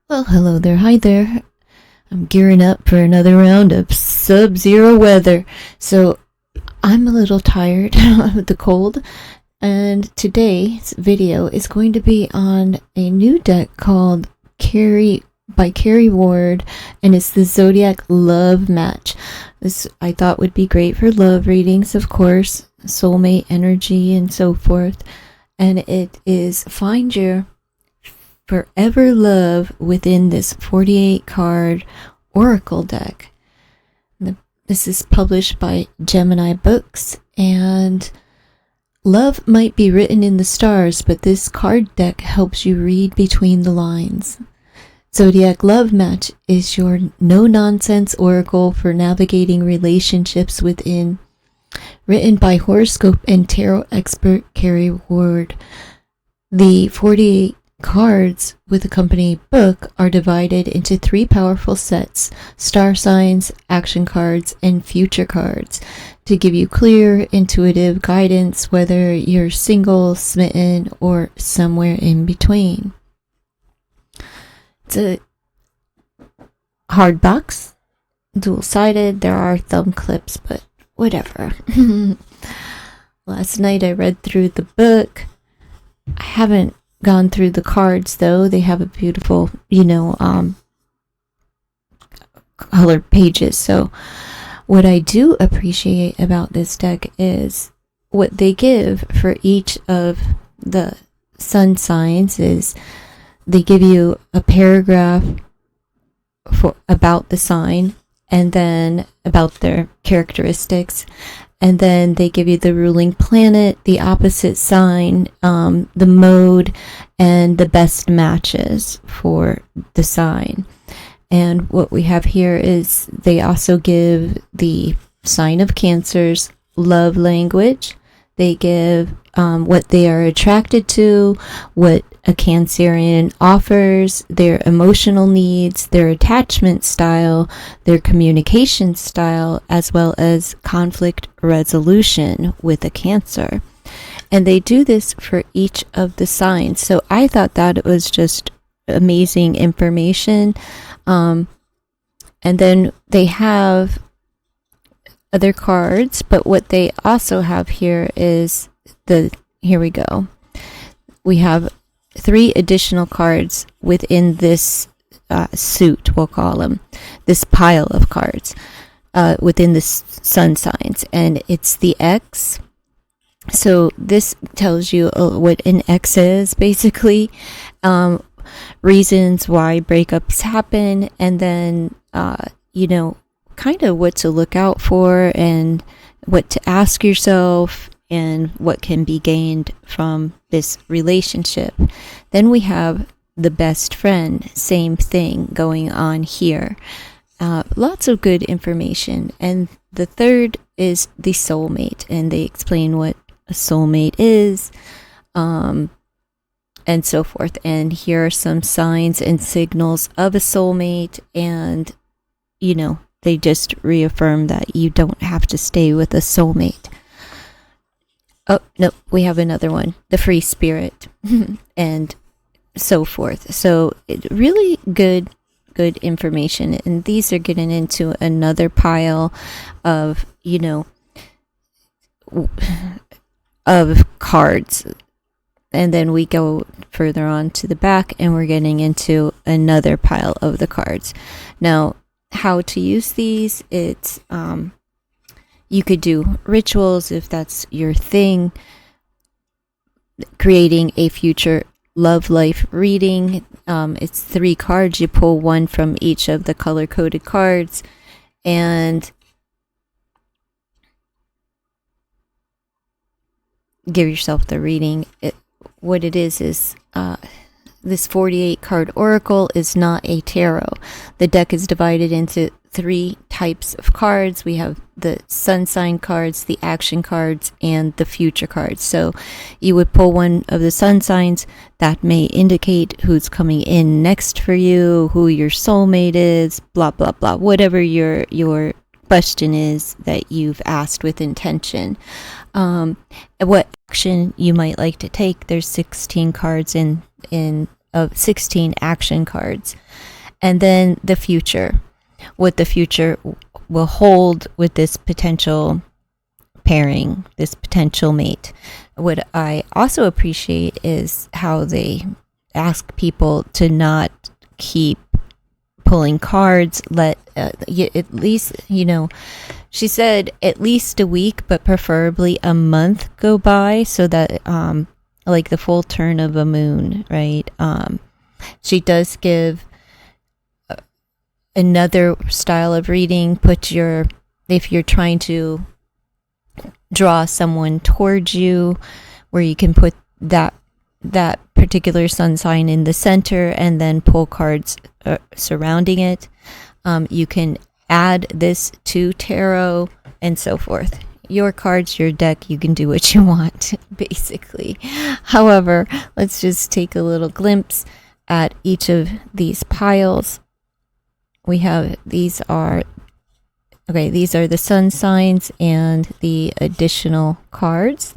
Well, hello there. Hi there. I'm gearing up for another round of sub-zero weather. So I'm a little tired with the cold. And today's video is going to be on a new deck called Carrie by Carrie Ward. And it's the Zodiac Love Match. This I thought would be great for love readings, of course. Soulmate energy and so forth. And it is find your forever love within this 48 card oracle deck. This is published by Gemini Books, and love might be written in the stars, but this card deck helps you read between the lines. Zodiac Love Match is your no-nonsense oracle for navigating relationships within, written by horoscope and tarot expert Carrie Ward. The 48 cards with accompanying book are divided into 3 powerful sets: star signs, action cards, and future cards, to give you clear, intuitive guidance whether you're single, smitten, or somewhere in between. It's a hard box, dual-sided. There are thumb clips, but whatever. Last night I read through the book. I haven't gone through the cards though. They have a beautiful, colored pages. So what I do appreciate about this deck is what they give for each of the sun signs is they give you a paragraph about the sign, and then about their characteristics, and then they give you the ruling planet, the opposite sign, the mode, and the best matches for the sign. And what we have here is they also give the sign of Cancer's love language. They give what they are attracted to, what a Cancerian offers, their emotional needs, their attachment style, their communication style, as well as conflict resolution with a Cancer. And they do this for each of the signs. So I thought that it was just amazing information. And then they have other cards, but what they also have here is here we go. We have 3 additional cards within this suit, we'll call them, this pile of cards within the sun signs, and it's the X. So this tells you what an X is, basically, reasons why breakups happen, and then kind of what to look out for and what to ask yourself and what can be gained from this relationship. Then we have the best friend, same thing going on here. Lots of good information. And the third is the soulmate, and they explain what a soulmate is, and so forth. And here are some signs and signals of a soulmate, and they just reaffirm that you don't have to stay with a soulmate. Oh, no, we have another one, the free spirit, and so forth. So really good information. And these are getting into another pile of, of cards. And then we go further on to the back, and we're getting into another pile of the cards. Now, how to use these, it's you could do rituals if that's your thing, creating a future love life reading. It's 3 cards. You pull 1 from each of the color coded cards, and give yourself the reading. What it is this 48 card oracle is not a tarot. The deck is divided into 3 types of cards. We have the sun sign cards, the action cards, and the future cards. So you would pull 1 of the sun signs. That may indicate who's coming in next for you, who your soulmate is, blah blah blah, whatever your question is that you've asked with intention. What action you might like to take. There's 16 cards in of 16 action cards. And then the future, what the future will hold with this potential pairing, this potential mate. What I also appreciate is how they ask people to not keep pulling cards. Let at least, she said at least a week, but preferably a month go by, so that like the full turn of a moon, right? She does give another style of reading. If you're trying to draw someone towards you, where you can put that particular sun sign in the center and then pull cards surrounding it. You can add this to tarot and so forth. Your cards, your deck, you can do what you want, basically. However, let's just take a little glimpse at each of these piles. These are the sun signs and the additional cards,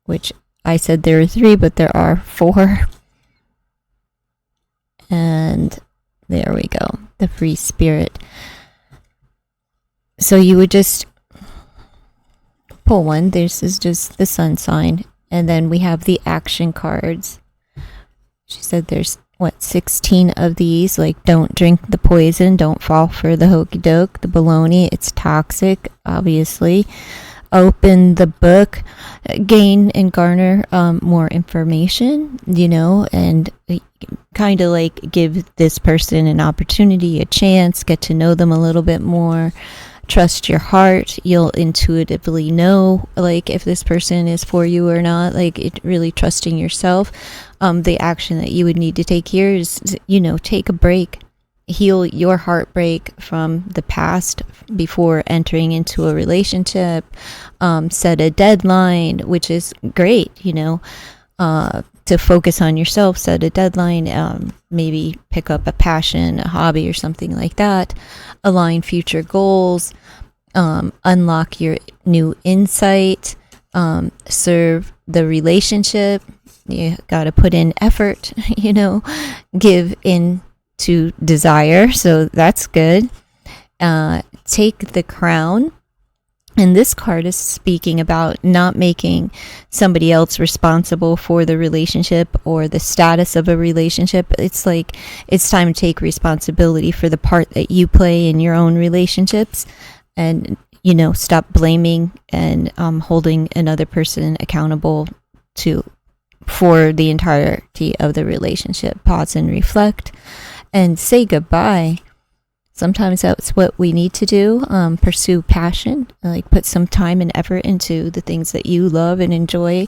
which I said there are 3, but there are 4. And there we go, the free spirit. So you would just pull one. This is just the sun sign. And then we have the action cards. She said there's 16 of these. Like, don't drink the poison, don't fall for the hokey doke, the baloney, it's toxic, obviously. Open the book, gain and garner more information, and kind of like give this person an opportunity, a chance, get to know them a little bit more. Trust your heart. You'll intuitively know, like, if this person is for you or not. Like, really trusting yourself. The action that you would need to take here is, take a break. Heal your heartbreak from the past before entering into a relationship. Set a deadline, which is great, to focus on yourself. Set a deadline. Maybe pick up a passion, a hobby, or something like that. Align future goals. Unlock your new insight. Serve the relationship. You got to put in effort, give in to desire. So that's good. Take the crown. And this card is speaking about not making somebody else responsible for the relationship or the status of a relationship. It's like it's time to take responsibility for the part that you play in your own relationships, and stop blaming and holding another person accountable for the entirety of the relationship. Pause and reflect and say goodbye. Sometimes that's what we need to do. Pursue passion, like put some time and effort into the things that you love and enjoy,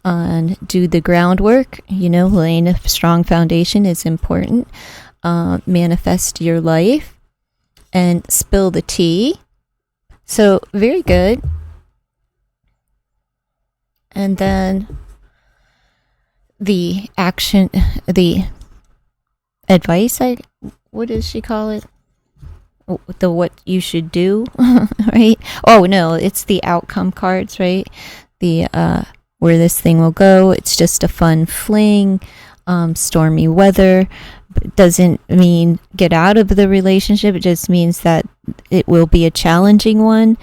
and do the groundwork. Laying a strong foundation is important. Manifest your life and spill the tea. So very good. And then the action, the advice, what does she call it? The what you should do, right? Oh no, it's the outcome cards, right? The where this thing will go. It's just a fun fling. Stormy weather, but doesn't mean get out of the relationship. It just means that it will be a challenging one.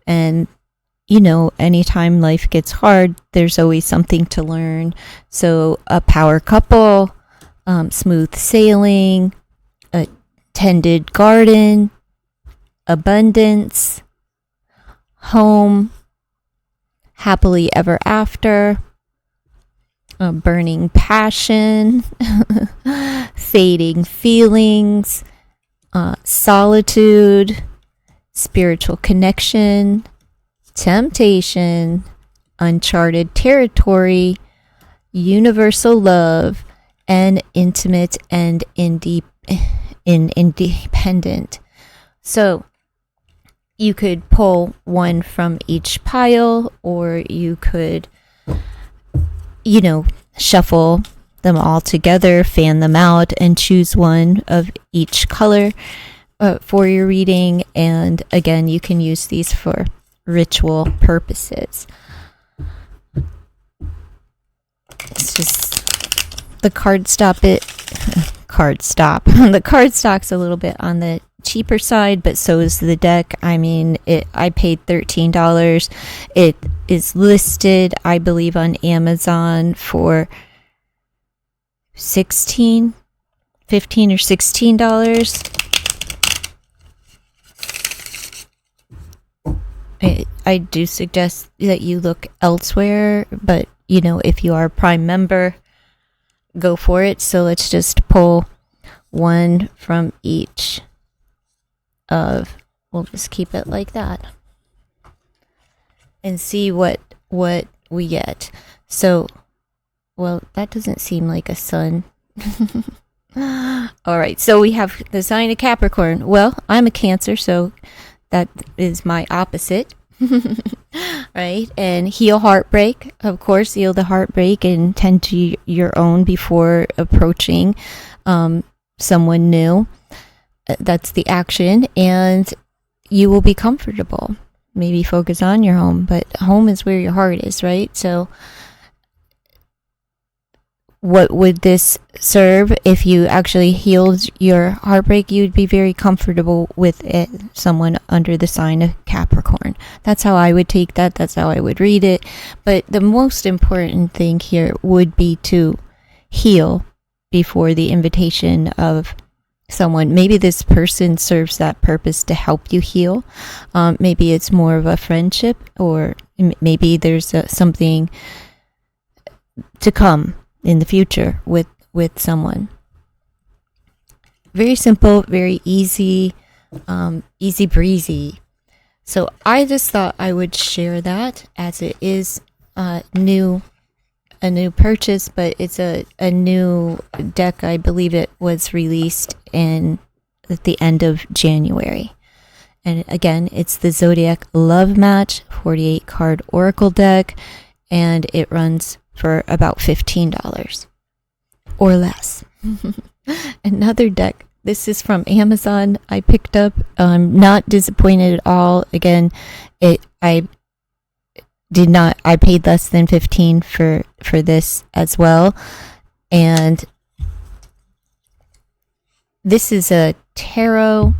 And anytime life gets hard, there's always something to learn. So a power couple, smooth sailing, a tended garden, abundance, home, happily ever after, a burning passion, fading feelings, solitude, spiritual connection, temptation, uncharted territory, universal love, and intimate and independent. So you could pull one from each pile, or you could, shuffle them all together, fan them out, and choose one of each color for your reading. And again, you can use these for ritual purposes. Let's just the card stop the card stock's a little bit on the cheaper side, but so is the deck. I mean, I paid $13. It is listed, I believe, on Amazon for $15 or $16. I do suggest that you look elsewhere, but you know, if you are a Prime member, go for it. So let's just pull one from each of, we'll just keep it like that and see what we get. So, well, that doesn't seem like a sun. All right, so we have the sign of Capricorn. Well, I'm a Cancer, so that is my opposite. Right? And heal heartbreak, of course. Heal the heartbreak and tend to your own before approaching someone new. That's the action. And you will be comfortable. Maybe focus on your home, but home is where your heart is, right? So what would this serve? If you actually healed your heartbreak, you'd be very comfortable with it, someone under the sign of Capricorn. That's how I would take that. That's how I would read it. But the most important thing here would be to heal before the invitation of someone. Maybe this person serves that purpose to help you heal. Maybe it's more of a friendship, or maybe there's something to come in the future with someone. Very simple, very easy, easy breezy. So I just thought I would share that, as it is a new purchase, but it's a new deck. I believe it was released at the end of January. And again, it's the Zodiac Love Match 48 card Oracle deck, and it runs for about $15 or less. Another deck. This is from Amazon. I picked up. I'm not disappointed at all. Again, I paid less than $15 for this as well. And this is a tarot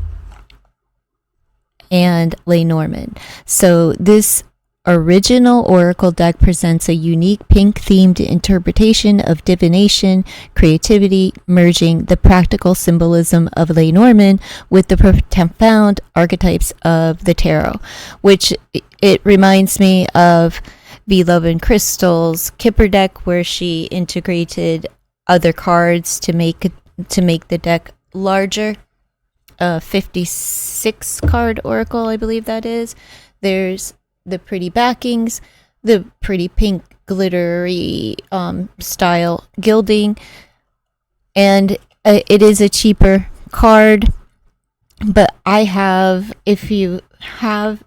and Lenormand. So this original Oracle deck presents a unique pink-themed interpretation of divination, creativity, merging the practical symbolism of Lenormand with the profound archetypes of the tarot, which it reminds me of Be Love and Crystal's Kipper deck, where she integrated other cards to make the deck larger. 56 card Oracle, I believe that is. There's the pretty backings, the pretty pink glittery style gilding, and it is a cheaper card. But I have, if you have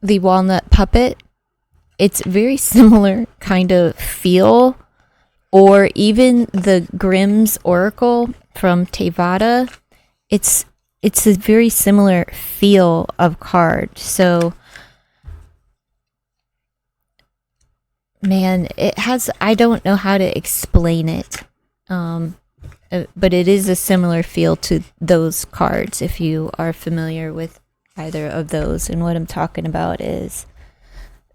the walnut puppet, it's very similar kind of feel, or even the Grimm's Oracle from Tevada. It's a very similar feel of card. So, man, it has, I don't know how to explain it. But it is a similar feel to those cards, if you are familiar with either of those. And what I'm talking about is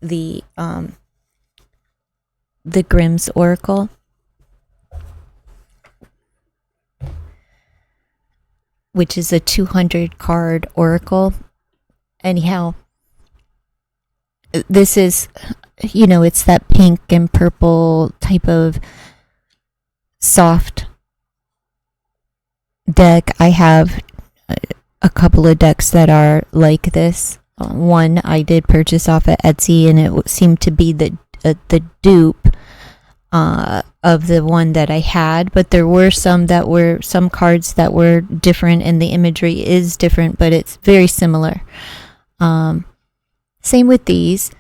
the Grimm's Oracle, which is a 200 card Oracle. Anyhow, this is, it's that pink and purple type of soft deck. I have a couple of decks that are like this. One I did purchase off at Etsy, and it seemed to be the dupe of the one that I had, but there were some cards that were different, and the imagery is different, but it's very similar. Same with these.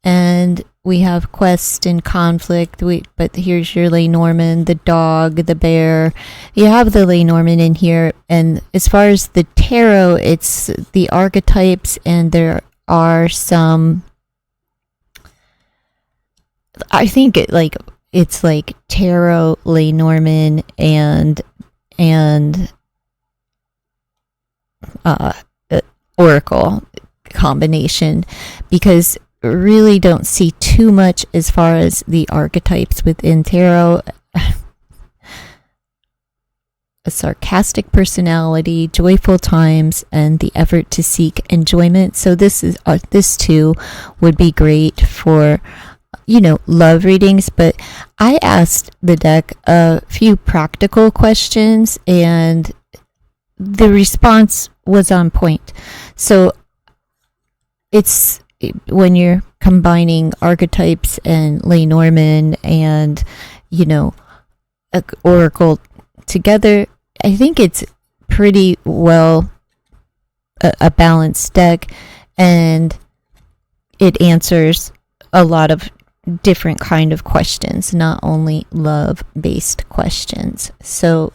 And we have quest and conflict, but here's your Lenormand, the dog, the bear. You have the Lenormand in here, and as far as the tarot, it's the archetypes, and there are some I think it's like tarot, Lenormand, and uh, oracle combination, because really don't see too much as far as the archetypes within tarot. A sarcastic personality, joyful times, and the effort to seek enjoyment. So this too would be great for, love readings. But I asked the deck a few practical questions, and the response was on point. So it's when you're combining archetypes and Lenormand and, oracle together, I think it's pretty well a balanced deck, and it answers a lot of different kind of questions, not only love-based questions. So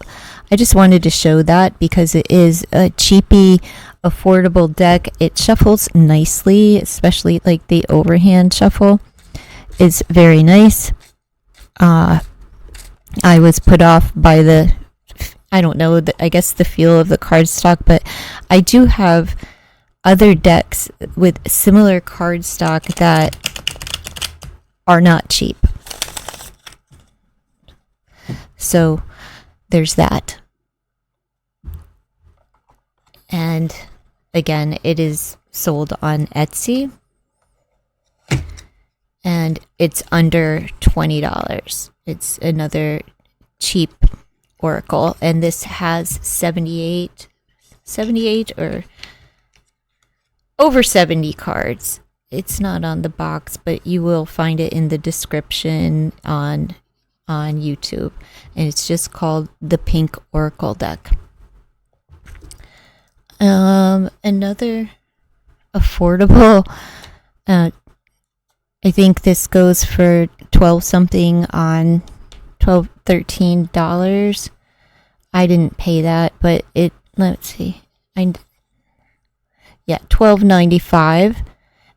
I just wanted to show that because it is a cheapy, affordable deck. It shuffles nicely, especially like the overhand shuffle is very nice. I was put off by I guess the feel of the cardstock, but I do have other decks with similar cardstock that are not cheap. So there's that. And again, it is sold on Etsy, and it's under $20. It's another cheap oracle, and this has 78 or over 70 cards. It's not on the box, but you will find it in the description on YouTube, and it's just called the Pink Oracle deck. Another affordable, I think this goes for $13. I didn't pay that, but let's see, $12.95,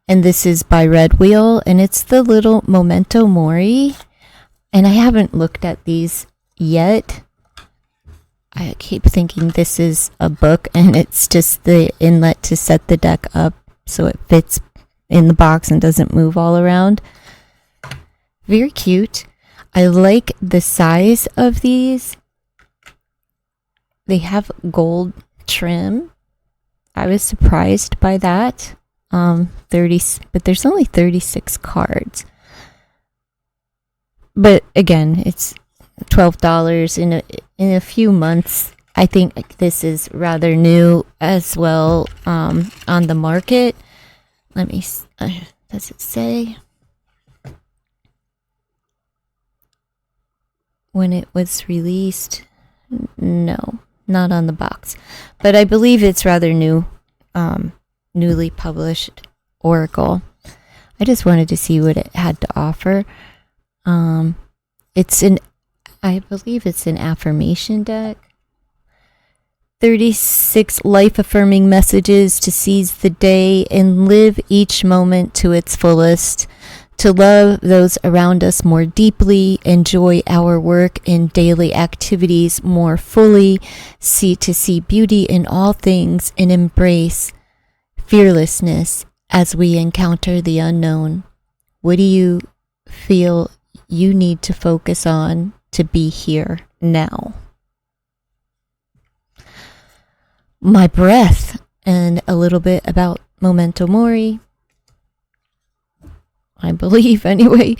and this is by Red Wheel, and it's the little Momento Mori, and I haven't looked at these yet. I keep thinking this is a book, and it's just the inlet to set the deck up so it fits in the box and doesn't move all around. Very cute. I like the size of these. They have gold trim. I was surprised by that. But there's only 36 cards. But again, it's $12 in a few months. I think this is rather new as well on the market. Let me does it say when it was released? No, not on the box, but I believe it's rather new, newly published oracle. I just wanted to see what it had to offer. I believe it's an affirmation deck. 36 life-affirming messages to seize the day and live each moment to its fullest, to love those around us more deeply, enjoy our work and daily activities more fully, to see beauty in all things, and embrace fearlessness as we encounter the unknown. What do you feel you need to focus on to be here now? My breath, and a little bit about Momento Mori, I believe, anyway.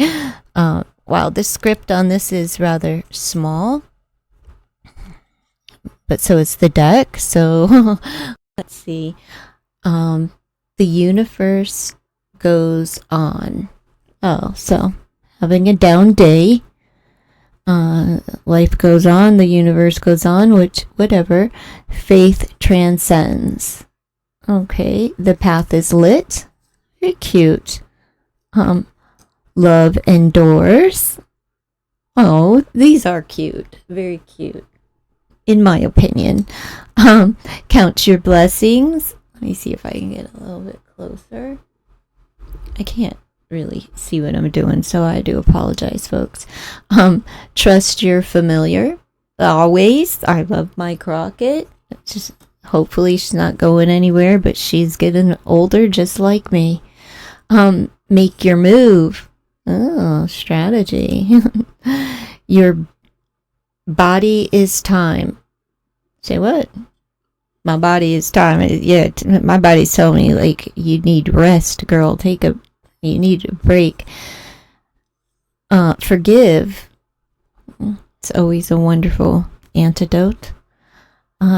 Wow, the script on this is rather small, but so is the deck. So let's see. The universe goes on. Oh, so having a down day. Life goes on, the universe goes on, whatever. Faith transcends. Okay, the path is lit. Very cute. Love endures. Oh, these are cute. Very cute, in my opinion. Count your blessings. Let me see if I can get a little bit closer. I can't really see what I'm doing, so I do apologize, folks. Trust your familiar. Always. I love my Crockett. Just hopefully she's not going anywhere, but she's getting older just like me. Make your move. Oh, strategy. Your body is time. Say what? My body is time. Yeah, my body's telling me, like, you need rest, girl. You need a break. Forgive. It's always a wonderful antidote.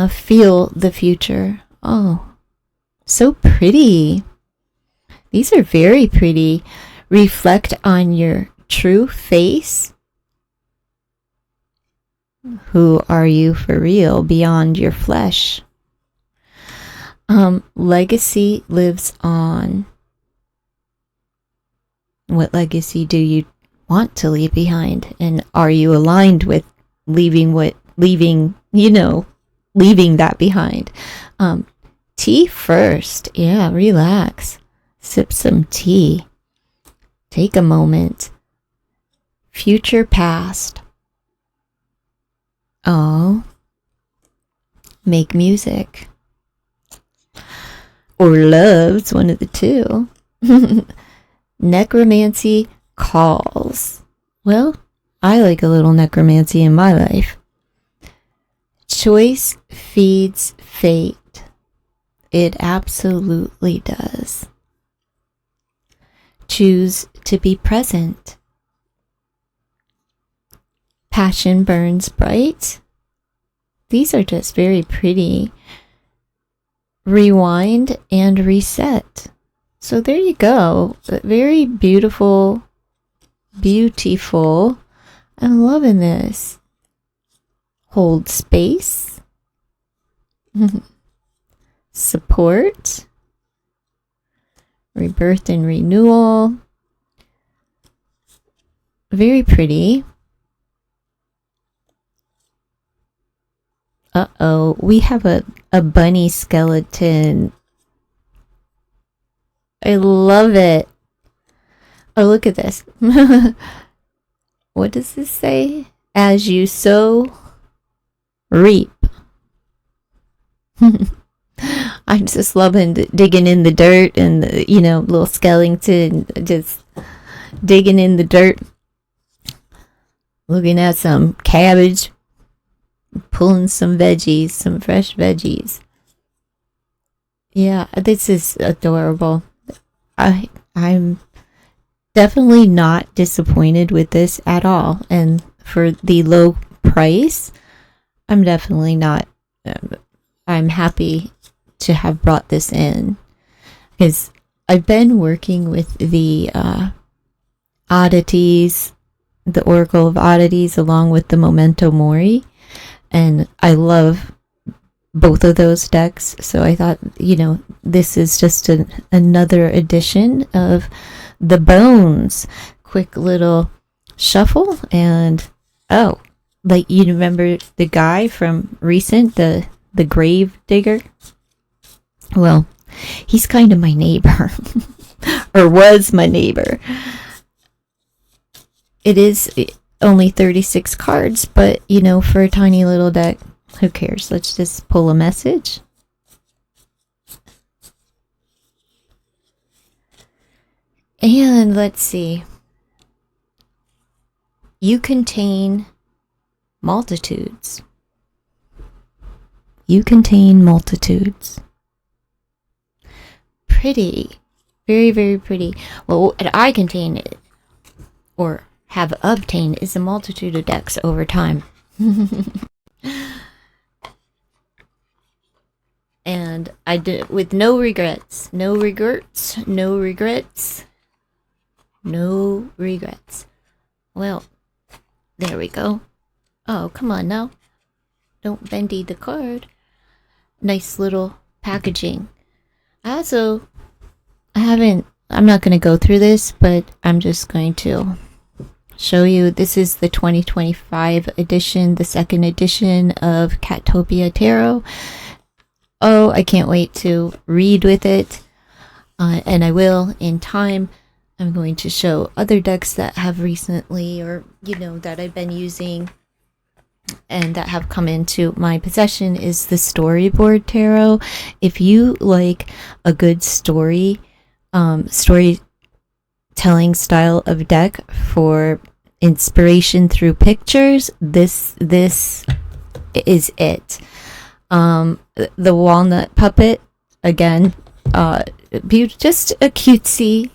Feel the future. Oh, so pretty. These are very pretty. Reflect on your true face. Who are you for real beyond your flesh? Legacy lives on. What legacy do you want to leave behind? And are you aligned with leaving that behind? Tea first. Yeah, relax. Sip some tea. Take a moment. Future past. Oh. Make music. Or love's one of the two. Necromancy calls. Well, I like a little necromancy in my life. Choice feeds fate. It absolutely does. Choose to be present. Passion burns bright. These are just very pretty. Rewind and reset. So there you go. Very beautiful. Beautiful. I'm loving this. Hold space. Support. Rebirth and renewal. Very pretty. Uh-oh, we have a bunny skeleton. I love it. Oh, look at this. What does this say? As you sow, reap. I'm just loving digging in the dirt and the, little skeleton just digging in the dirt. Looking at some cabbage. Pulling some veggies, some fresh veggies. Yeah, this is adorable. I'm definitely not disappointed with this at all. And for the low price, I'm definitely not. I'm happy to have brought this in. Because I've been working with the oddities, the Oracle of Oddities, along with the Momento Mori. And I love both of those decks. So I thought, this is just another edition of the Bones. Quick little shuffle. And, like you remember the guy from recent, the grave digger? Well, he's kind of my neighbor. Or was my neighbor. It is only 36 cards, but for a tiny little deck, who cares? Let's just pull a message. And let's see. You contain multitudes. You contain multitudes. Pretty. Very, very pretty. Well, what I contain it, or have obtained, is a multitude of decks over time. And I did with no regrets. No regrets. No regrets. No regrets. Well, there we go. Oh, come on now. Don't bendy the card. Nice little packaging. I'm not going to go through this, but I'm just going to show you. This is the 2025 edition, the second edition of Catopia Tarot. Oh, I can't wait to read with it. And I will in time. I'm going to show other decks that have recently, or that I've been using and that have come into my possession, is the Storyboard Tarot. If you like a good storytelling style of deck for inspiration through pictures, this is it. The walnut puppet, again, just a cutesy,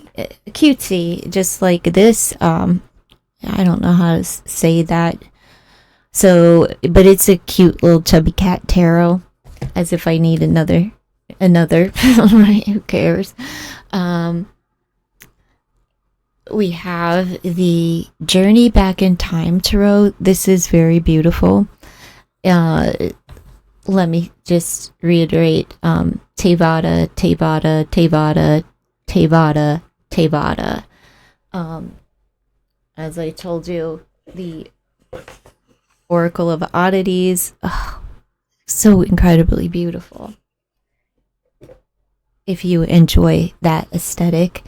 just like this. I don't know how to say that. So, but it's a cute little chubby cat tarot, as if I need another, right? Who cares? We have the Journey Back in Time tarot. This is very beautiful. Let me just reiterate, Tevada, Tevada, Tevada, Tevada, Tevada. As I told you, the Oracle of Oddities, so incredibly beautiful. If you enjoy that aesthetic,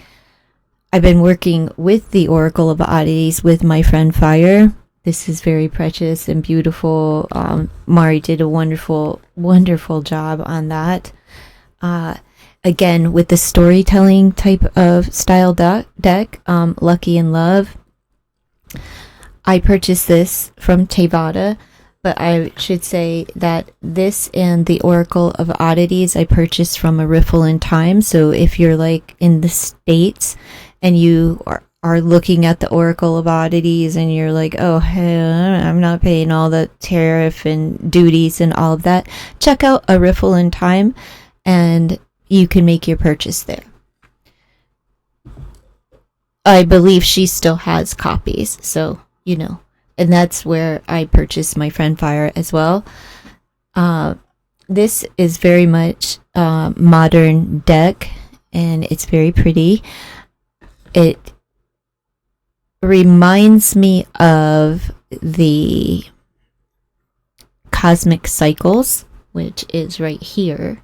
I've been working with the Oracle of Oddities with my friend Fire. This is very precious and beautiful. Mari did a wonderful, wonderful job on that. Again, with the storytelling type of style deck, Lucky in Love. I purchased this from Tevada, but I should say that this and the Oracle of Oddities I purchased from A Riffle in Time. So if you're like in the States and you are looking at the Oracle of Oddities and you're like, oh, hey, I'm not paying all the tariff and duties and all of that, check out A Riffle in Time and you can make your purchase there. I believe she still has copies, so and that's where I purchased my friend Fire as well. This is very much modern deck, and it's very pretty. It reminds me of the Cosmic Cycles, which is right here.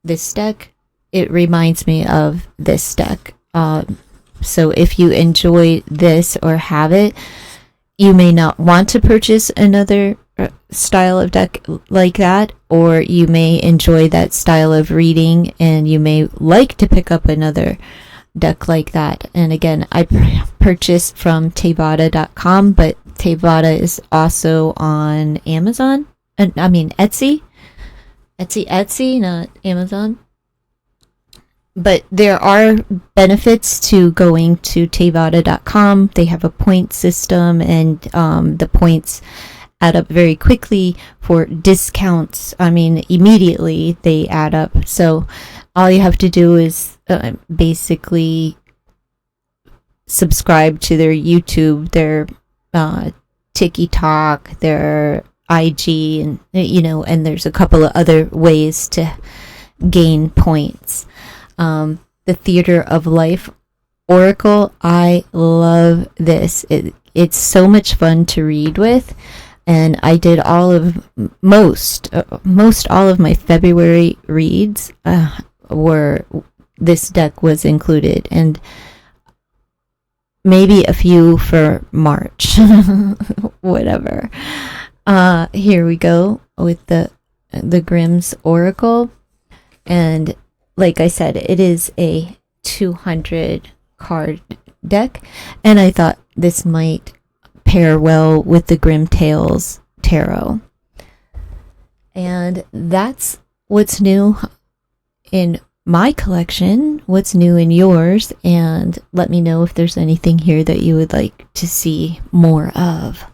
This deck, it reminds me of this deck. So if you enjoy this or have it, you may not want to purchase another style of deck like that, or you may enjoy that style of reading and you may like to pick up another deck like that. And again, I purchased from Tevada.com, but Tevada is also on Amazon. Etsy, not Amazon. But there are benefits to going to Tevada.com. They have a point system, and the points add up very quickly for discounts. Immediately they add up. So all you have to do is basically subscribe to their YouTube, their TikTok, their IG, and and there's a couple of other ways to gain points. The Theater of Life Oracle, I love this. It's so much fun to read with, and I did most all of my February reads were this deck was included, and maybe a few for March. Whatever. Here we go with the Grimm's Oracle, and like I said, it is a 200 card deck, and I thought this might pair well with the Grimm Tales Tarot. And that's what's new in my collection, what's new in yours, and let me know if there's anything here that you would like to see more of.